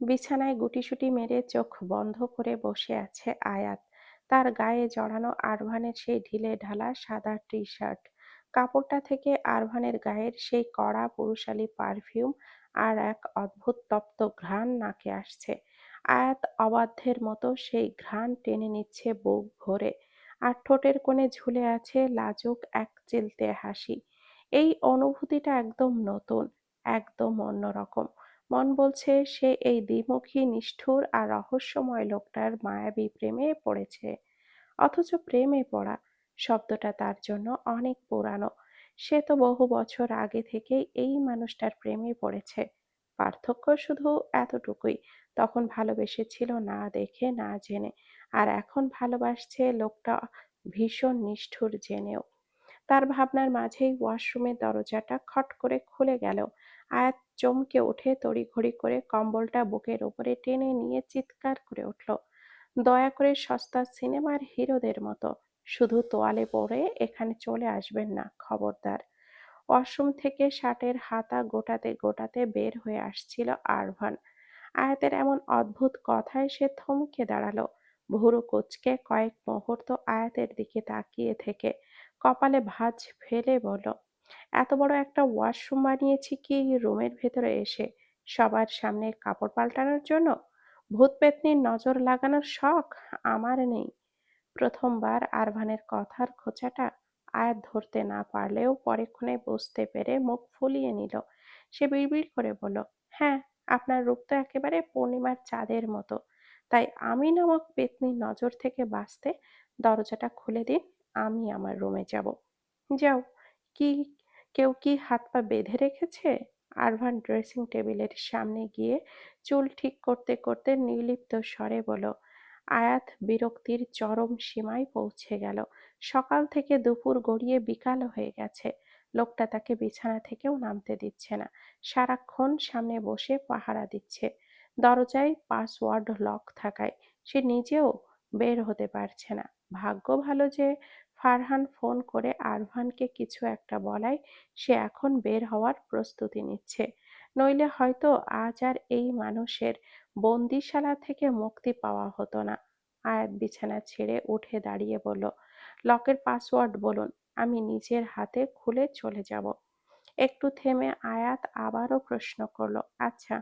বিছানায় গুটিসুটি মেরে চোখ বন্ধ করে বসে আছে আয়াত। তার গায়ে জড়ানো আরভানের সেই ঢিলেঢালা সাদা টি-শার্ট। কাপড়টা থেকে আরভানের গায়ের সেই কড়া পুরুষালি পারফিউম আর এক অদ্ভুত তপ্ত ঘ্রাণ নাকে আসছে। আয়াত অবাধ্যের মতো সেই ঘ্রাণ টেনে নিচ্ছে বুক ভরে। আর ঠোঁটের কোণে ঝুলে আছে লাজুক এক চিলতে হাসি। এই অনুভূতিটা একদম নতুন, একদম অন্যরকম। মন বলছে সে এই দ্বিমুখী নিষ্ঠুর আর রহস্যময় লোকটার মায়াবী প্রেমে পড়েছে। অথচ প্রেমে পড়া শব্দটা তার জন্য অনেক পুরানো। সে তো বহু বছর আগে থেকেই এই মানুষটার প্রেমে পড়েছে। পার্থক্য শুধু এতটুকুই, তখন ভালোবেসেছিল না দেখে না জেনে, আর এখন ভালোবাসছে লোকটা ভীষণ নিষ্ঠুর জেনেও। তার ভাবনার মাঝেই ওয়াশরুমের দরজাটা খট করে খুলে গেল। আয়াত চমকে উঠে তড়িঘড়ি করে কম্বলটা বুকের উপরে টেনে নিয়ে চিৎকার করে উঠল, দয়া করে সস্তা সিনেমার হিরোদের মতো শুধু তোয়ালে পরে এখানে চলে আসবেন না, খবরদার। ওয়াশরুম থেকে শার্টের হাতা গোটাতে গোটাতে বের হয়ে আসছিল আরভান। আয়াতের এমন অদ্ভুত কথায় সে থমকে দাঁড়ালো, ভুরু কুঁচকে কয়েক মুহূর্ত আয়াতের দিকে তাকিয়ে থেকে কপালে ভাঁজ ফেলে বলল, এত বড় একটা ওয়াশরুম বানিয়েছি কি রুমের ভেতরে এসে সবার সামনে কাপড় পাল্টানোর জন্য? ভূত পেত্নীর নজর লাগানোর শখ আমার নেই। প্রথমবার আরভানের কথার খোঁচাটা আয়াত ধরতে না পারলেও পরেক্ষণে বুঝতে পেরে মুখ ফুলিয়ে নিল। সে বিড়বিড় করে বলল, হ্যাঁ, আপনার রূপ তো একেবারে পূর্ণিমার চাঁদের মতো। তাই আমি নামক পেত্নীর নজর থেকে বাঁচতে দরজাটা খুলে দিন, আমি আমার রুমে যাব। যাও। কি, কেউ কি হাত পা বেঁধে রেখেছে? আরভান ড্রেসিং টেবিলের সামনে গিয়ে চুল ঠিক করতে করতে নির্লিপ্ত স্বরে বলল। আয়াত বিরক্তির চরম সীমায় পৌঁছে গেল। সকাল থেকে দুপুর গড়িয়ে বিকাল হয়ে গেছে। লোকটা তাকে বিছানা থেকেও নামতে দিচ্ছে না। সারাক্ষণ সামনে বসে পাহারা দিচ্ছে। দরজায় পাসওয়ার্ড লক থাকায় সে নিজেও বের হতে পারছে না। ভাগ্য ভালো যে ফারহান ফোন করে আরভানকে কিছু একটা বলায় সে এখন বের হওয়ার প্রস্তুতি নিচ্ছে। নইলে হয়তো আজ আর এই মানুষের বন্দিশালা থেকে মুক্তি পাওয়া হতো না। আয়াত বিছানা ছেড়ে উঠে দাঁড়িয়ে বলল, লকের পাসওয়ার্ড বলুন, আমি নিজের হাতে খুলে চলে যাব। একটু থেমে আয়াত আবারও প্রশ্ন করল, আচ্ছা,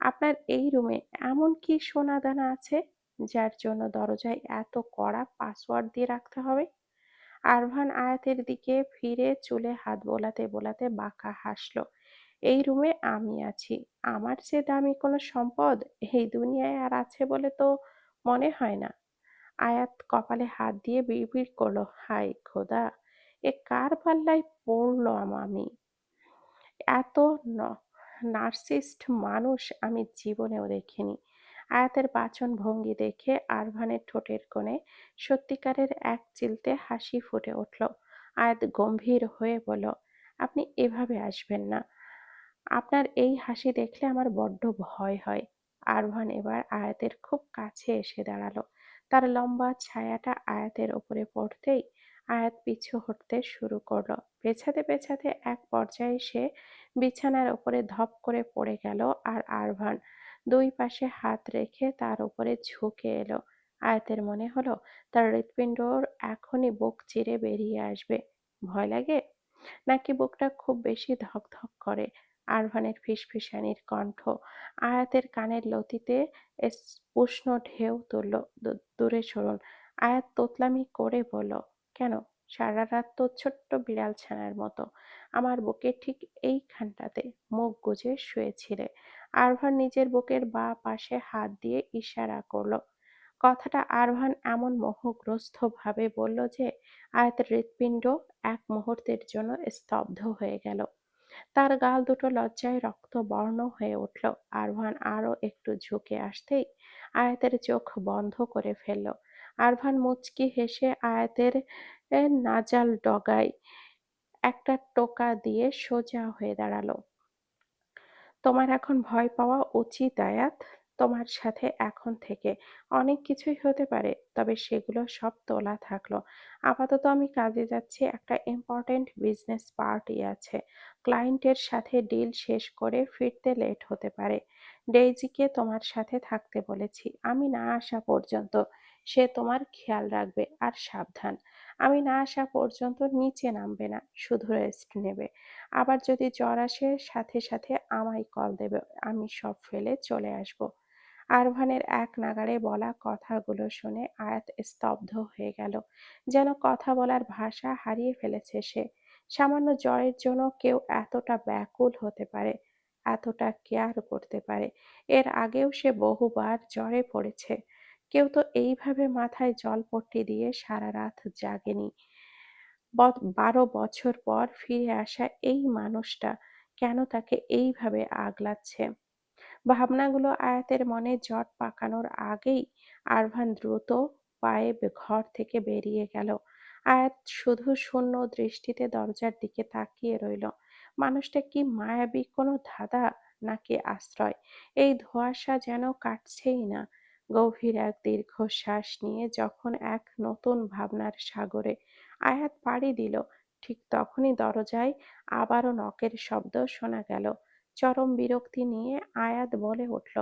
আপনার এই রুমে এমন কি সোনাদানা আছে যার জন্য দরজায় এত কড়া পাসওয়ার্ড দিয়ে রাখতে হবে? আরভান আয়াতের দিকে ফিরে চুলে হাত বোলাতে বোলাতে বাঁকা হাসল। এই রুমে আমি আছি। আমার চেয়ে দামি কোনো সম্পদ এই দুনিয়ায় আর আছে বলে তো মনে হয় না। আয়াত কপালে হাত দিয়ে বিড়বিড় করল, হায় খোদা, এ কার পাল্লায় পড়লাম আমি? এত ন নার্সিসিস্ট মানুষ আমি জীবনেও দেখিনি। আয়াতের বাচনভঙ্গি দেখে আরভানের ঠোঁটের কোণে সত্যিকারের এক চিলতে হাসি ফুটে উঠল। আয়াত গম্ভীর হয়ে বলল, আপনি এভাবে আসবেন না। আপনার এই হাসি দেখলে আমার বড্ড ভয় হয়। আরভান এবার আয়াতের খুব কাছে এসে দাঁড়ালো। তার লম্বা ছায়াটা আয়াতের ওপরে পড়তেই আয়াত পিছু হটতে শুরু করলো। পেছাতে পেছাতে এক পর্যায়ে সে বিছানার ওপরে ধপ করে পড়ে গেল আর আরভান দুই পাশে হাত রেখে তার উপরে ঝুঁকে এলো। আয়াতের মনে হলো তার হৃৎপিণ্ড এখনই বুক চিরে বেরিয়ে আসবে। ভয় লাগে নাকি বুকটা খুব বেশি ধকধক করে? আরভানের ফিসফিসানির কণ্ঠ আয়াতের কানের লতিতে উষ্ণ ঢেউ তুলল। দূরে সরুন। আয়াত তোতলামি করে বলল, কেন? সারা রাত তো ছোট্ট বিড়াল ছানার মতো আমার বুকের ঠিক এইখানটাতে মুখ গুজে শুয়েছিলে। আরভান নিজের বুকের বাঁ পাশে হাত দিয়ে ইশারা করলো। কথাটা আরভান এমন মোহগ্রস্ত ভাবে বলল যে আয়াতের হৃৎপিণ্ড এক মুহূর্তের জন্য স্তব্ধ হয়ে গেল। তার গাল দুটো লজ্জায় রক্তবর্ণ হয়ে উঠল। আরভান আরো একটু ঝুঁকে আসতেই আয়াতের চোখ বন্ধ করে ফেলল। আরভান মুচকি হেসে আয়াতের নাজাল ডগায় একটা টোকা দিয়ে সোজা হয়ে দাঁড়ালো। তোমার এখন ভয় পাওয়া উচিত আয়াত। তোমার সাথে এখন থেকে অনেক কিছুই হতে পারে, তবে সেগুলো সব তোলা থাকলো। আপাতত আমি কাজে যাচ্ছি, একটা ইম্পর্টেন্ট বিজনেস পার্টি আছে। ক্লায়েন্টের সাথে ডিল শেষ করে ফিরতে লেট হতে পারে। ডেইজিকে তোমার সাথে থাকতে বলেছি। আমি না আসা পর্যন্ত সে তোমার খেয়াল রাখবে। আর সাবধান, আমি না আসা পর্যন্ত নিচে নামবে না, শুধু রেস্ট নেবে। আবার যদি জ্বর আসে সাথে সাথে আমায় কল দেবে, আমি সব ফেলে চলে আসবো। আরভানের এক নাগাড়ে বলা কথাগুলো শুনে আয়াত স্তব্ধ হয়ে গেল। যেন কথা বলার ভাষা হারিয়ে ফেলেছে সে। সামান্য জ্বরের জন্য কেউ এতটা ব্যাকুল হতে পারে, এতটা কেয়ার করতে পারে। এর আগেও সে বহুবার জ্বরে পড়েছে। কেউ তো এইভাবে মাথায় জলপট্টি দিয়ে সারা রাত জাগেনি। 12 বছর পর ফিরে আসা এই মানুষটা কেন তাকে এইভাবে আগলাচ্ছে? ভাবনাগুলো আয়াতের মনে জট পাকানোর আগেই আরভান দ্রুত পায়ে ঘর থেকে বেরিয়ে গেল। আয়াত শুধু শূন্য দৃষ্টিতে দরজার দিকে তাকিয়ে রইল। মানুষটা কি মায়াবী কোনো ধাঁধা নাকি আশ্রয়? এই ধোঁয়াশা যেন কাটছেই না। গভীর এক দীর্ঘশ্বাস নিয়ে যখন এক নতুন ভাবনার সাগরে আয়াত পাড়ি দিল, ঠিক তখনই দরজায় আবারও নকের শব্দ শোনা গেল। চরম বিরক্তি নিয়ে আয়াত বলে উঠল,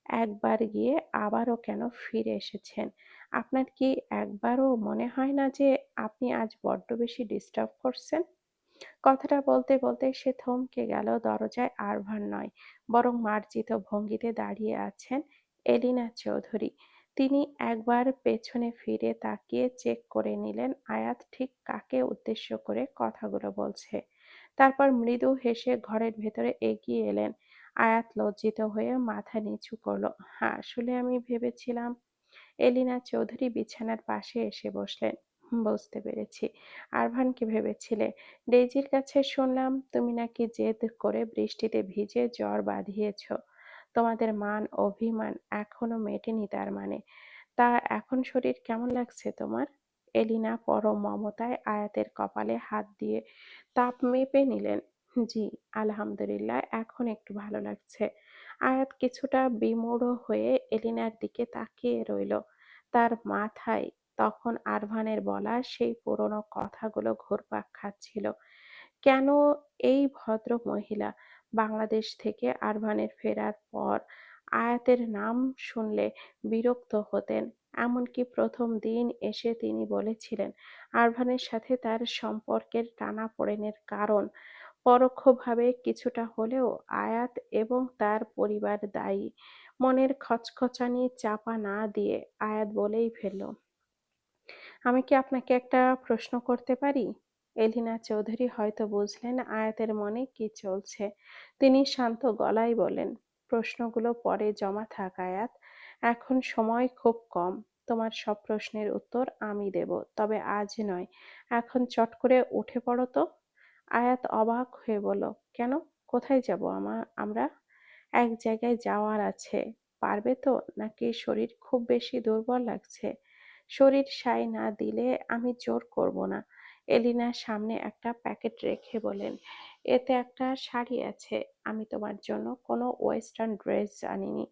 একবার গিয়ে আবারও কেন ফিরে এসেছেন? আপনার কি একবারও মনে হয় না যে আপনি আজ বড্ড বেশি ডিস্টার্ব করছেন? কথাটা বলতে বলতে সে থমকে গেল। দরজায় আরভান নয়, বরং মার্জিত ভঙ্গিতে দাঁড়িয়ে আছেন এলিনা চৌধুরী। তিনি একবার পেছনে ফিরে তাকিয়ে চেক করে নিলেন আয়াত ঠিক কাকে উদ্দেশ্য করে কথাগুলো বলছে। তারপর মৃদু হেসে ঘরের ভেতরে এগিয়ে এলেন। আয়াত লজ্জিত হয়ে মাথা নিচু করল। হ্যাঁ, আসলে আমি ভেবেছিলাম। এলিনা চৌধুরী বিছানার পাশে এসে বসলেন। বুঝতে পেরেছি। আরভানকে ভেবেছিলে। ডেইজির কাছে শুনলাম তুমি নাকি জেদ করে বৃষ্টিতে ভিজে জ্বর বাঁধিয়েছ। তোমাদের মান অভিমান এখনো মেটেনি তার মানে। তা এখন শরীর কেমন লাগছে তোমার? এলিনা পরম মমতায় আয়াতের কপালে হাত দিয়ে তাপ মেপে নিলেন। জি, আলহামদুলিল্লাহ, এখন একটু ভালো লাগছে। আয়াত কিছুটা বিমূঢ় হয়ে এলিনার দিকে তাকিয়ে রইল। তার মাথায় তখন আরভানের বলা সেই পুরনো কথাগুলো ঘুরপাক খাচ্ছিল। কেন এই ভদ্র মহিলা বাংলাদেশ থেকে আরভানের ফেরার পর আয়াতের নাম শুনলে বিরক্ত হতেন? এমনকি প্রথম দিন এসে তিনি বলেছিলেন আরভানের সাথে তার সম্পর্কের টানাপোড়েনের কারণ পরোক্ষভাবে কিছুটা হলেও আয়াত এবং তার পরিবার দায়ী। মনের খচখচানি চাপা না দিয়ে আয়াত বলেই ফেলল, আমি কি আপনাকে একটা প্রশ্ন করতে পারি? এলিনা চৌধুরী হয়তো বুঝলেন আয়াতের মনে কি চলছে। তিনি শান্ত গলায় বললেন, প্রশ্নগুলো পরে জমা থাক আয়াত। এখন সময় খুব কম। তোমার সব প্রশ্নের উত্তর আমি দেব, তবে আজ নয়। এখন চট করে উঠে পড়ো তো। আয়াত অবাক হয়ে বলল, কেন? কোথায় যাব আমরা? এক জায়গায় যাওয়ার আছে। পারবে তো, নাকি শরীর খুব বেশি দুর্বল লাগছে? শরীর সায় না দিলে আমি জোর করব না। এলিনার সামনে একটা প্যাকেট রেখে বলেন, এতে একটা শাড়ি আছে। আমি তোমার জন্য কোনো ওয়েস্টার্ন ড্রেস আনিনি।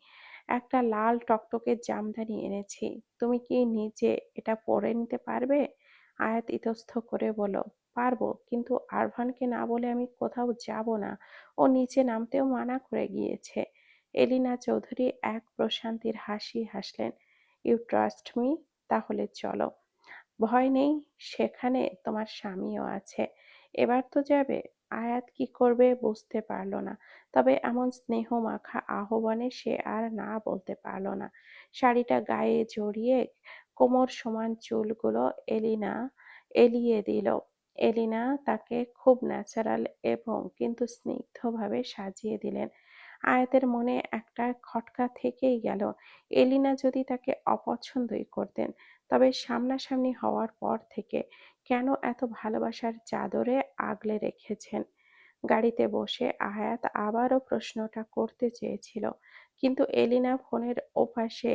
একটা লাল টকটকে জামদানি এনেছি। তুমি কি নিজে এটা পরে নিতে পারবে? আয়াত ইতস্ত করে বলল, পারবো, কিন্তু আরভানকে না বলে আমি কোথাও যাব না। ও নিচে নামতেও মানা করে গিয়েছে। এলিনা চৌধুরী এক প্রশান্তির হাসি হাসলেন। You trust me? তাহলে চলো। ভয় নেই, সেখানে তোমার স্বামীও আছে। এবার তো যাবে। আয়াত কি করবে বুঝতে পারল না, তবে এমন স্নেহ মাখা আহ্বানে সে আর না বলতে পারল না। শাড়িটা গায়ে জড়িয়ে কোমর সমান চুলগুলো এলিয়ে দিল। এলিনা তাকে খুব ন্যাচারাল এবং কিন্তু স্নিগ্ধভাবে সাজিয়ে দিলেন। আয়াতের মনে একটা খটকা থেকেই গেল, এলিনা যদি তাকে অপছন্দই করতেন, তবে সামনাসামনি হওয়ার পর থেকে কেন এত ভালোবাসার চাদরে আগলে রেখেছেন? গাড়িতে বসে আয়াত আবারও প্রশ্নটা করতে চেয়েছিল, কিন্তু এলিনা ফোনের ওপাশে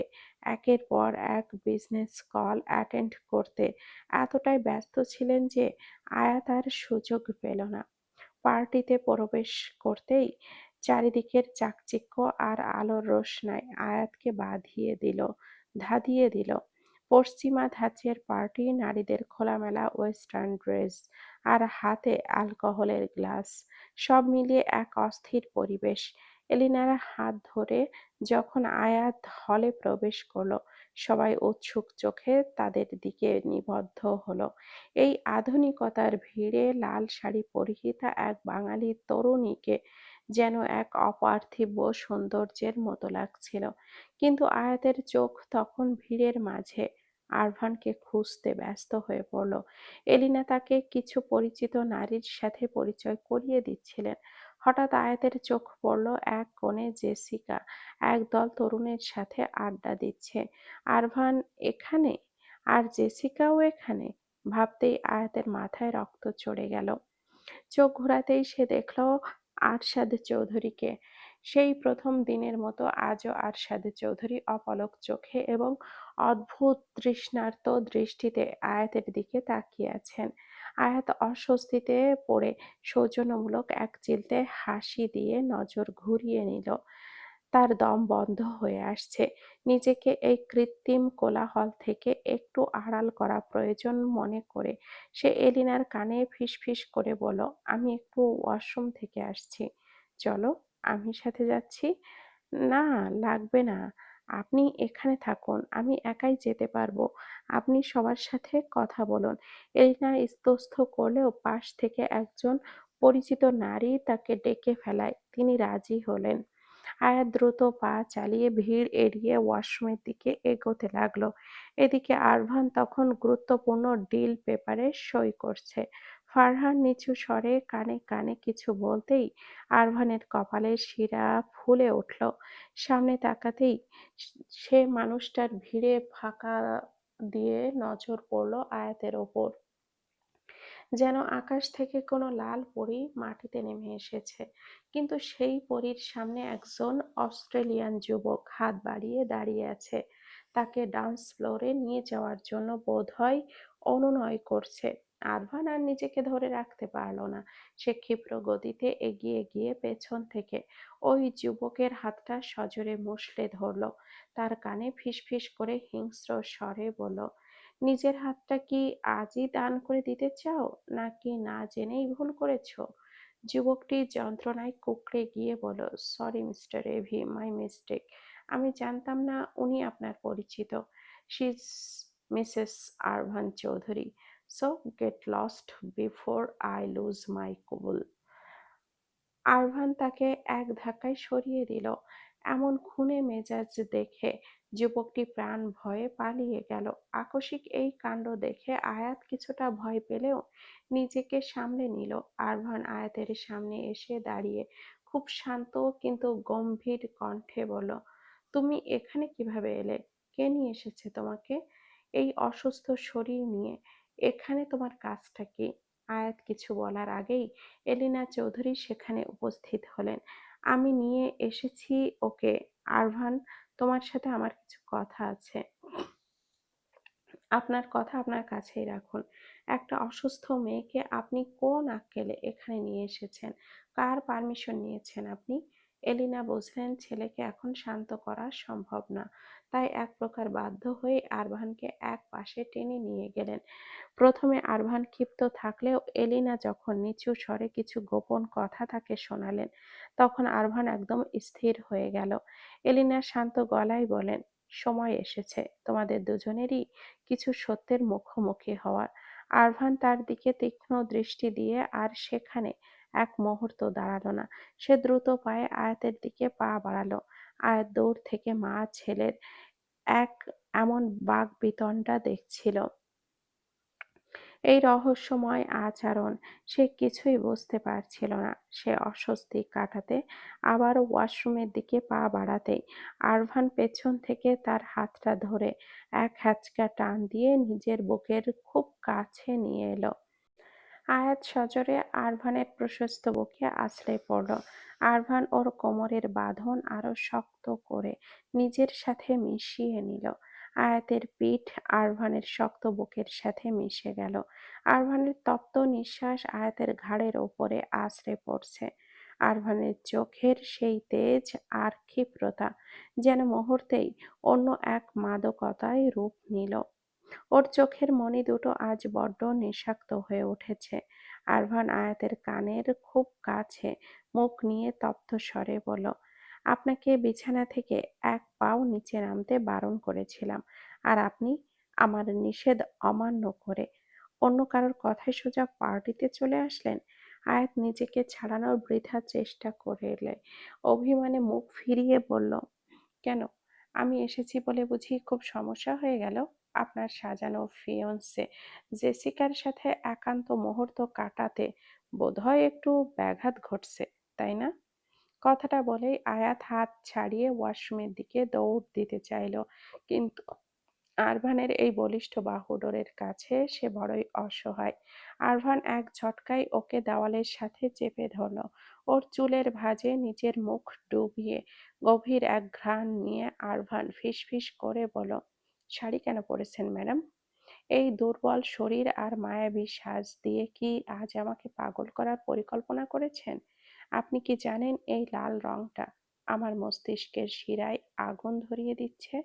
একের পর এক বিজনেস কল অ্যাটেন্ড করতে এতটাই ব্যস্ত ছিলেন যে আয়াত আর সুযোগ পেল না। পার্টিতে প্রবেশ করতেই চারিদিকের চাকচিক্য আর আলোর রোশনাই আয়াতকে ধাঁধিয়ে দিল। পশ্চিমা ধাঁচের পার্টি, নারীদের খোলামেলা ওয়েস্টার্ন ড্রেস আর হাতে অ্যালকোহলের গ্লাস, সব মিলিয়ে এক অস্থির পরিবেশ। এলিনার হাত ধরে যখন আয়াত হলে প্রবেশ করলো, সবাই উৎসুক চোখে তাদের দিকে নিবদ্ধ হলো। এই আধুনিকতার ভিড়ে লাল শাড়ি পরিহিতা এক বাঙালি তরুণীকে যেন এক অপার্থিব সৌন্দর্যের মতো লাগছিল। কিন্তু আয়াতের চোখ তখন ভিড়ের মাঝে আরভানকে খুঁজতে ব্যস্ত হয়ে পড়ল। এলিনা তাকে কিছু পরিচিত নারীর সাথে পরিচয় করিয়ে দিচ্ছিলেন। হঠাৎ আয়াতের চোখ পড়ল এক কোণে জেসিকা একদল তরুণের সাথে আড্ডা দিচ্ছে। আরভান এখানে? আর জেসিকাও এখানে? ভাবতেই আয়াতের মাথায় রক্ত চড়ে গেল। চোখ ঘোরাতেই সে দেখল আরশাদ চৌধুরীকে। সেই প্রথম দিনের মতো আজও আরশাদ চৌধুরী অপলক চোখে এবং অদ্ভুত তৃষ্ণার্ত দৃষ্টিতে আয়াতের দিকে তাকিয়ে আছেন। আয়াত অস্বস্তিতে পড়ে সৌজন্যমূলক এক চিলতে হাসি দিয়ে নজর ঘুরিয়ে নিল। তার দম বন্ধ হয়ে আসছে। নিজেকে এই কৃত্রিম কোলাহল থেকে একটু আড়াল করা প্রয়োজন মনে করে সে এলিনার কানে ফিসফিস করে বলল, আমি একটু ওয়াশরুম থেকে আসছি, চলো আমি সাথে যাচ্ছি। না, লাগবে না, আপনি এখানে থাকুন, আমি একাই যেতে পারবো, আপনি সবার সাথে কথা বলুন। এলিনা ইস্তস্ত করলেও পাশ থেকে একজন পরিচিত নারী তাকে ডেকে ফেলায় তিনি রাজি হলেন। আয়াত দ্রুত পা চালিয়ে ভিড় এড়িয়ে ওয়াশরুমের দিকে এগোতে লাগলো। এদিকে আরভান তখন গুরুত্বপূর্ণ ডিল পেপারে সই করছে। ফারহান নিচু স্বরে কানে কানে কিছু বলতেই আরভানের কপালের শিরা ফুলে উঠল। সামনে তাকাতেই সে মানুষটার ভিড়ে ফাঁকা দিয়ে নজর পড়ল আয়াতের ওপর। যেন আকাশ থেকে কোনো লাল পরী মাটিতে নেমে এসেছে। কিন্তু সেই পরীর সামনে একজন অস্ট্রেলিয়ান যুবক হাত বাড়িয়ে দাঁড়িয়ে আছে। তাকে ডান্স ফ্লোরে নিয়ে যাওয়ার জন্য বোধহয় অনুনয় করছে। আরভান আর নিজেকে ধরে রাখতে পারল না। সে ক্ষিপ্র গতিতে এগিয়ে গিয়ে পেছন থেকে ওই যুবকের হাতটা সজোরে মুষড়ে ধরল। তার কানে ফিসফিস করে হিংস্র স্বরে বলল, নিজের হাতটা কি আজই দান করে দিতে চাও, নাকি না জেনেই ভুল করেছো? যুবকটি যন্ত্রণায় কুঁকড়ে গিয়ে বলল, sorry mister Revi, my mistake. আমি জানতাম না উনি আপনার পরিচিত। She is Mrs Arvan Chowdhury. So get lost before I lose my cool. Arvan তাকে এক ধাক্কায় সরিয়ে দিল। এমন খুনে মেজাজ দেখে যুবকটি প্রাণ ভয়ে পালিয়ে গেল। আকস্মিক এই কাণ্ড দেখে আয়াত কিছুটা ভয় পেলেও নিজেকে সামলে নিল। আরভান আয়াতের সামনে এসে দাঁড়িয়ে খুব শান্ত কিন্তু গম্ভীর কণ্ঠে বলল, তুমি এখানে কিভাবে এলে? কে নিয়ে এসেছে তোমাকে এই অসুস্থ শরীর নিয়ে? এখানে তোমার কাজটা কি? আয়াত কিছু বলার আগেই এলিনা চৌধুরী সেখানে উপস্থিত হলেন। আমি নিয়ে এসেছি ওকে। আরভান, তোমার সাথে আমার কিছু কথা আছে। আপনার কথা আপনার কাছেই রাখুন। একটা অসুস্থ মেয়েকে আপনি কোন আক্কেলে এখানে নিয়ে এসেছেন? কার পারমিশন নিয়েছেন আপনি? এলিনা বুঝলেন ছেলেকে এখন শান্ত করা সম্ভব না। তাই এক প্রকার বাধ্য হয়ে আরভানকে এক পাশে টেনে নিয়ে গেলেন। প্রথমে আরভান ক্ষিপ্ত থাকলেও এলিনা যখন নিচু স্বরে কিছু গোপন কথা তাকে শোনালেন, তখন আরভান একদম স্থির হয়ে গেল। এলিনা শান্ত গলায় বলেন, সময় এসেছে তোমাদের দুজনেরই কিছু সত্যের মুখোমুখি হওয়ার। আরভান তার দিকে তীক্ষ্ণ দৃষ্টি দিয়ে আর সেখানে এক মুহূর্ত দাঁড়ালো না। সে দ্রুত পায়ে আয়াতের দিকে পা বাড়ালো। আয়াত দূর থেকে মা ছেলের এক এমন বাকবিতণ্ডা দেখছিল। এই রহস্যময় আচরণ সে কিছুই বুঝতে পারছিল না। সে অস্বস্তি কাটাতে আবারও ওয়াশরুমের দিকে পা বাড়াতেই আরভান পেছন থেকে তার হাতটা ধরে এক হ্যাচকা টান দিয়ে নিজের বুকের খুব কাছে নিয়ে এলো। আয়াত সজোরে আরভানের প্রশস্ত বুকে আছড়ে পড়ল। আরভান ওর কোমরের বাঁধন আরো শক্ত করে নিজের সাথে মিশিয়ে নিল। আয়াতের পিঠ আরভানের শক্ত বুকের সাথে মিশে গেল। আরভানের তপ্ত নিঃশ্বাস আয়াতের ঘাড়ের ওপরে আছড়ে পড়ছে। আরভানের চোখের সেই তেজ আর ক্ষিপ্রতা যেন মুহূর্তেই অন্য এক মাদকতায় রূপ নিল। ওর চোখের মণি দুটো আজ বড্ড নেশাক্ত হয়ে উঠেছে। আরভান আয়াতের কানের খুব কাছে মুখ নিয়ে তপ্ত স্বরে বলল, আপনাকে বিছানা থেকে এক পাও নিচে নামতে বারণ করেছিলাম। আর আপনি আমার নিষেধ অমান্য করে অন্য কারোর কথায় সোজা পার্টিতে চলে আসলেন। আয়াত নিজেকে ছাড়ানোর বৃথা চেষ্টা করলে অভিমানে মুখ ফিরিয়ে বলল, কেন? আমি এসেছি বলে বুঝি খুব সমস্যা হয়ে গেল? আপনার সাজানো ফিয়ন্সে জেসিকার সাথে একান্ত মুহূর্ত কাটাতে বোধহয় একটু ব্যাঘাত ঘটছে, তাই না? কথাটা বলেই আয়াত হাত ছাড়িয়ে ওয়াশরুমের দিকে দৌড় দিতে চাইল, কিন্তু আরভানের এই বলিষ্ঠ বাহুডোরের কাছে সে বড়ই অসহায়। আরভান এক ঝটকায় ওকে দেওয়ালের সাথে চেপে ধরল। ওর চুলের ভাঁজে নিজের মুখ ডুবিয়ে গভীর এক ঘ্রাণ নিয়ে আরভান ফিসফিস করে বলল, শাড়ি কেন পরেছেন ম্যাডাম? এই দুর্বল শরীর আর মায়াবী সাজ দিয়ে কি আজ আমাকে পাগল করার পরিকল্পনা করেছেন? আপনি কি জানেন এই লাল রংটা আমার মস্তিষ্কের শিরায় আগুন ধরিয়ে দিচ্ছে?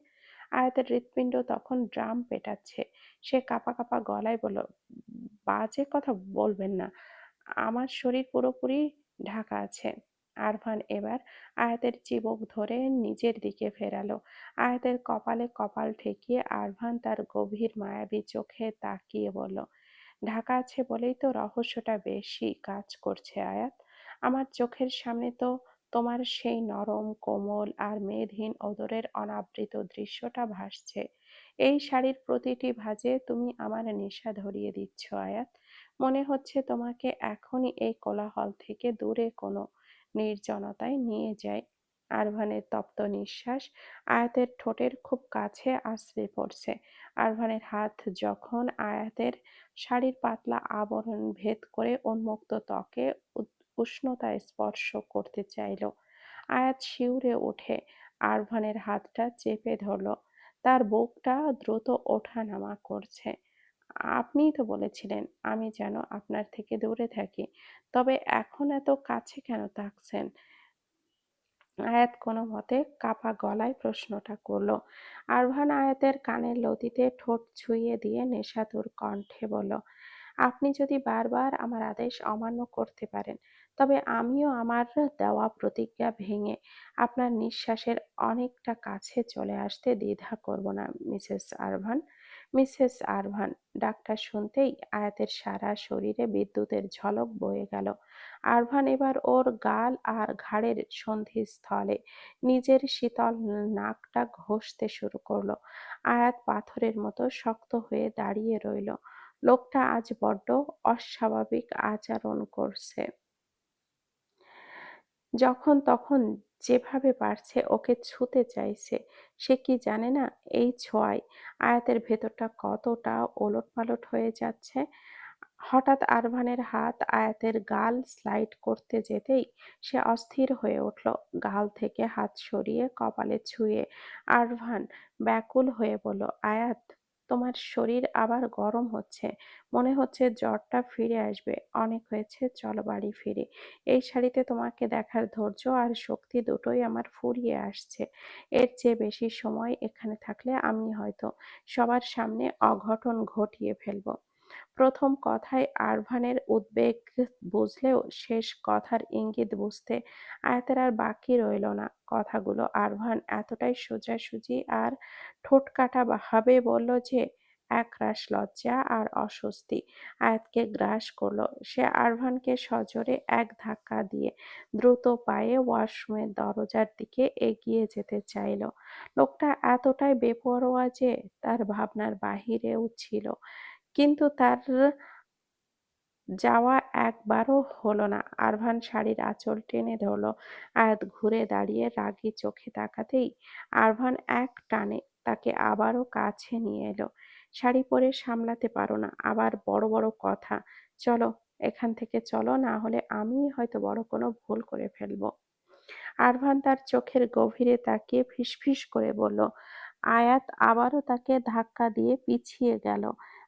আয়াতের হৃৎপিণ্ড তখন ড্রাম পেটাচ্ছে। সে কাঁপা কাঁপা গলায় বলল, বাজে কথা বলবেন না। আমার শরীর পুরোপুরি ঢাকা আছে। আরফান এবার আয়াতের চিবুক ধরে নিজের দিকে ফেরালো। আয়াতের কপালে কপাল ঠেকিয়ে আরফান তার গভীর মায়াবী চোখে তাকিয়ে বলল, ঢাকা আছে বলেই তো রহস্যটা বেশি কাজ করছে আয়াত। আমার চোখের সামনে তো তোমার সেই নরম কোমল আর মেদহীন অদরের অনাবৃত দৃশ্যটা ভাসছে। এই শাড়ির প্রতিটি ভাঁজে তুমি আমার নেশা ধরিয়ে দিচ্ছ আয়াত। মনে হচ্ছে তোমাকে এখনই এই কোলাহল থেকে দূরে কোনো নির্জনতায় নিয়ে যাই। আরভানের তপ্ত নিঃশ্বাস আয়াতের ঠোঁটের খুব কাছে আশ্রে পড়ছে। আরভানের হাত যখন আয়াতের শাড়ির পাতলা আবরণ ভেদ করে উন্মুক্ত ত্বকে উষ্ণতায় স্পর্শ করতে চাইল, আয়াত শিউরে উঠে আরভানের হাতটা চেপে ধরল। তার বুকটা দ্রুত ওঠানামা করছে। আপনিই তো বলেছিলেন আমি যেন আপনার থেকে দূরে থাকি, তবে এখন এত কাছে কেন থাকছেন? আয়াত কোনো মতে কাপা গলায় প্রশ্নটা করলো। আরভান আয়াতের কানের লতিতে ঠোঁট ছুঁয়ে দিয়ে নেশাতুর কণ্ঠে বলল, আপনি যদি বারবার আমার আদেশ অমান্য করতে পারেন, তবে আমিও আমার দেওয়া প্রতিজ্ঞা ভেঙে আপনার নিঃশ্বাসের অনেকটা কাছে চলে আসতে দ্বিধা করব না মিসেস আরভান। মিসেস আরভান ডাকটা শুনতেই আয়াতের সারা শরীরে বিদ্যুতের ঝলক বয়ে গেল। আরভান এবার ওর গাল আর ঘাড়ের সন্ধিস্থলে নিজের শীতল নাকটা ঘষতে শুরু করলো। আয়াত পাথরের মতো শক্ত হয়ে দাঁড়িয়ে রইল। লোকটা আজ বড্ড অস্বাভাবিক আচরণ করছে। যখন তখন যেভাবে পারছে ওকে ছুঁতে চাইছে। সে কি জানে না এই ছোঁয়ায় আয়াতের ভেতরটা কতটা ওলটপালট হয়ে যাচ্ছে। হঠাৎ আরভানের হাত আয়াতের গাল স্লাইড করতে যেতেই সে অস্থির হয়ে উঠল। গাল থেকে হাত সরিয়ে কপালে ছুঁয়ে আরভান ব্যাকুল হয়ে বলল, আয়াত, তোমার শরীর আবার গরম হচ্ছে। মনে হচ্ছে জ্বরটা ফিরে আসবে। অনেক হয়েছে, চলো বাড়ি ফিরি। এই শাড়িতে তোমাকে দেখার ধৈর্য আর শক্তি দুটোই আমার ফুরিয়ে আসছে। এর চেয়ে বেশি সময় এখানে থাকলে আমি হয়তো সবার সামনে অঘটন ঘটিয়ে ফেলবো। প্রথম কথায় আরভানের উদ্বেগ বুঝলেও শেষ কথার ইঙ্গিত বুঝতে আয়াতের আর বাকি রইল না। কথাগুলো আরভান এতটাই সোজাসুজি আর ঠোঁটকাটা ভাবে বলল যে একরাশ লজ্জা আর অস্বস্তি আয়াতকে গ্রাস করলো। সে আরভানকে সজোরে এক ধাক্কা দিয়ে দ্রুত পায়ে ওয়াশরুমের দরজার দিকে এগিয়ে যেতে চাইল। লোকটা এতটাই বেপরোয়া যে তার ভাবনার বাহিরেও ছিল, কিন্তু তার যাওয়া একবারও হলো না। আরভান শাড়ির আঁচল টেনে ধরল। আয়াত ঘুরে দাঁড়িয়ে রাগী চোখে তাকাতেই আরভান এক টানে তাকে আবারও কাছে নিয়ে এলো। শাড়ি পরে সামলাতে পারো না, আবার বড় বড় কথা। চলো, এখান থেকে চলো, না হলে আমিই হয়তো বড় কোনো ভুল করে ফেলবো। আরভান তার চোখের গভীরে তাকিয়ে ফিসফিস করে বলল। আয়াত আবারও তাকে ধাক্কা দিয়ে পিছিয়ে গেল।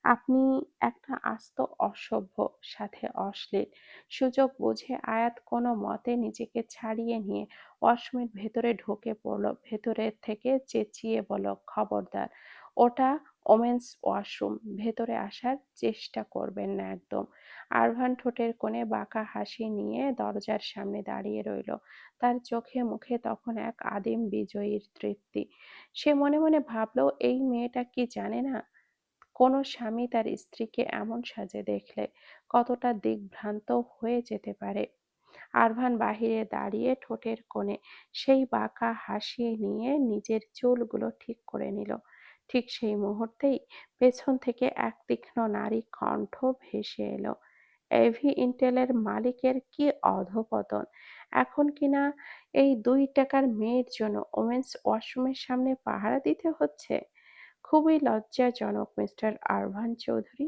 আপনি একটা আস্ত অসভ্য, সাথে অশ্লীল। সুযোগ বুঝে আয়াত কোনো মতে নিজেকে ছাড়িয়ে নিয়ে ওয়াশরুমের ভেতরে ঢুকে পড়ল। ভেতরের থেকে চেঁচিয়ে বলল, খবরদার, ওটা ওমেন্স ওয়াশরুম, ভেতরে আসার চেষ্টা করবেন না একদম। আরভান ঠোঁটের কোণে বাঁকা হাসি নিয়ে দরজার সামনে দাঁড়িয়ে রইল। তার চোখে মুখে তখন এক আদিম বিজয়ীর তৃপ্তি। সে মনে মনে ভাবল, এই মেয়েটা কি জানে না কোনো স্বামী তার স্ত্রীকে এমন সাজে দেখলে কতটা দিগ্ভ্রান্ত হয়ে যেতে পারে। আরভান বাহিরে দাঁড়িয়ে ঠোঁটের কোণে সেই বাঁকা হাসি নিয়ে নিজের চুলগুলো ঠিক করে নিল। ঠিক সেই মুহূর্তেই পেছন থেকে এক তীক্ষ্ণ নারী কণ্ঠ ভেসে এলো, এভি ইন্টেলের মালিকের কি অধঃপতন! এখন কিনা এই 2 টাকার মেয়ের জন্য ওমেন্স ওয়াশরুমের সামনে পাহারা দিতে হচ্ছে। খুবই লজ্জাজনক, মিস্টার আরভান চৌধুরী।